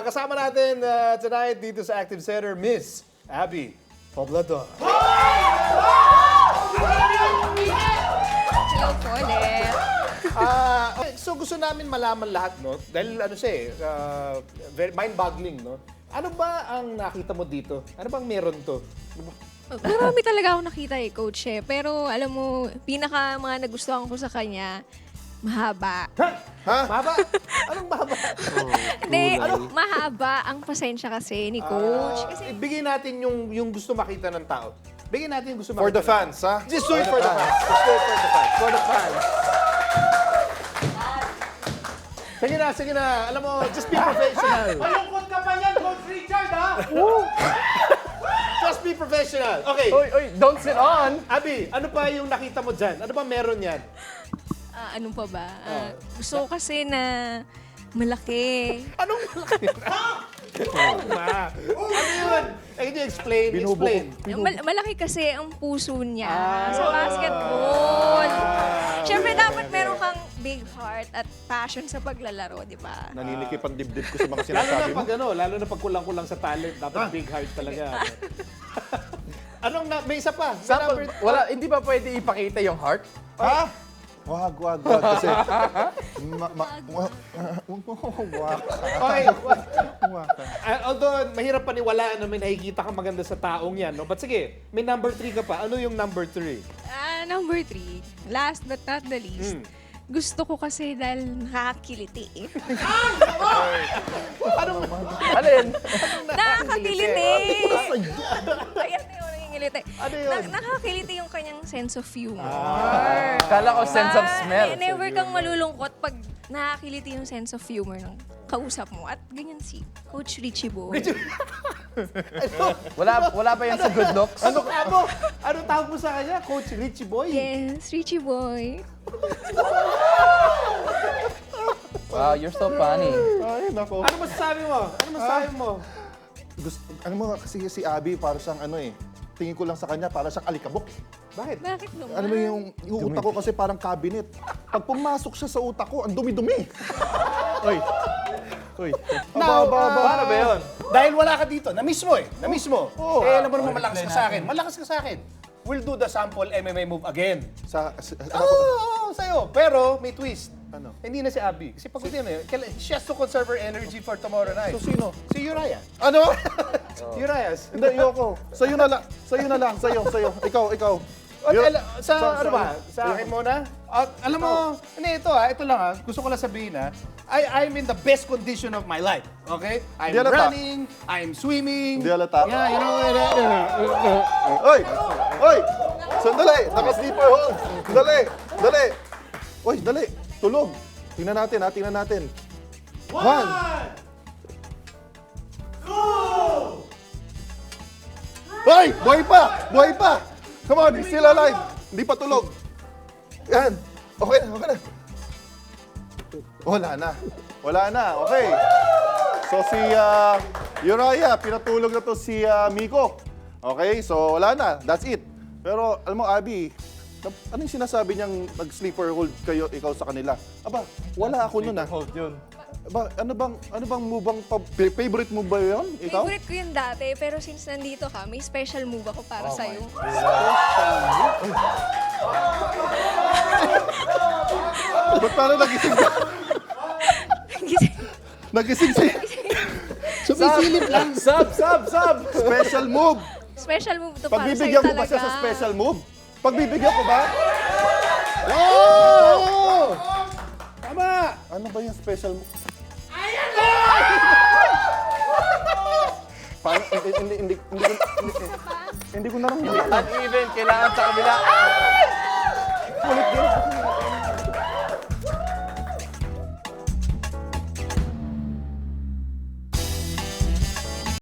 Kasama natin tonight dito sa Active Center, Miss Abby Poblador. Hello po ulit. Okay, so gusto namin malaman lahat, no? Dahil ano siya very mind-boggling, no? Ano ba ang nakita mo dito? Ano bang meron to? Marami talaga ako nakita coach eh. Pero alam mo, mga nagustuhan ko sa kanya, mahaba. Ha? Mahaba? Anong mahaba? Hindi, mahaba ang pasensya kasi ni coach. Kasi Bigyan natin yung gusto makita ng tao. Bigyan natin yung gusto For makita. the fans, ha? Just do it for the fans. Just do it for the fans. For the fans. Sige na. Alam mo, just be professional. Malungkot ka pa yan, Coach Richard, ha? Just be professional. Okay. Oy, don't sit on! Abi, ano pa yung nakita mo dyan? Ano ba meron yan? ano pa ba? Gusto ko kasi na malaki. Anong malaki? Ano yun? Can you explain? Explain. Malaki kasi ang puso niya sa basketball. Siyempre dapat meron kang big heart at passion sa paglalaro, di ba? Naninikip ang dibdib ko sa mga Lalo na sinasabi mo. pag lalo na pag kulang-kulang sa talent, dapat big heart talaga. May isa pa. May number- Hindi ba pwede ipakita yung heart? Ha? Wag. Kasi... Okay. Although, mahirap paniwalaan na may nakikita kang maganda sa taong yan, no? But sige, may number 3 ka pa. Ano yung number 3? Number 3, last but not the least, gusto ko kasi dahil nakakiliti. Alin? Nakakiliti! Ayan na yung nangingiliti. Ano yun? Nakakiliti yung kanyang sense of humor. Kala ko sense of smell. Never kang malulungkot pag nakakiliti yung sense of humor ng kausap mo. At ganyan si Coach Richie Boy. Wala ba yan sa good looks? Ano tawag mo sa kanya? Coach Richie Boy? Yes, Richie Boy. Wow, you're so funny. Ay, nako. Ano masasabi mo? Ano mo, kasi si Abby, para siyang tingin ko lang sa kanya, para siyang alikabok. Bakit? Bakit naman? Ano mo yung utak ko kasi parang cabinet. Pag pumasok siya sa utak ko, ang dumi-dumi. Oy. Now, Paano ba yun? Dahil wala ka dito, na-miss mo. Oo. Alam mo naman malakas ka sa akin. We'll do the sample MMA move again. Sa'yo. Pero may twist. Ano? Hindi na si Abby. Kasi pag yan she has to conserve her energy for tomorrow night. So, sino? Si Uriah. Ano? Urias. Hindi, ayoko. Sa'yo na lang. Sa'yo. Ikaw. Sa akin muna? At alam mo, ito lang gusto ko lang sabihin I'm in the best condition of my life, okay? I'm Di halata. running, I'm swimming. Di halata. Yeah, you know, Oy! Sandali! Naka-sleeper hold! Dali! Oy, dali! Tulog! Tingnan natin. 1! 2! Hoy! Buhay pa! Come on, he's still alive! Hindi pa tulog. Yan! Okay na. Wala na. Okay. So si Uriah, pinatulog na to si Miko. Okay, so wala na. That's it. Pero alam mo, Abby, anong sinasabi niyang nag-sleeper hold ikaw sa kanila? Aba, wala ako nun Hold yun. Aba, ano bang move ang favorite mo ba yun? Ikaw? Favorite ko yun dati, pero since nandito ka, may special move ako para sa'yo. Ba't parang nagising ka? Nagising siya. sumisilip lang. Sub! Special move. Special move to para sa'yo Pagbibigyan ko ba talaga. siya sa special move? Pagbibigyan ko ba? Oh! Tama! Ano ba yung special move? Parang hindi ko naramdaman. Uneven, kailangan sa kabila. Ulit yun.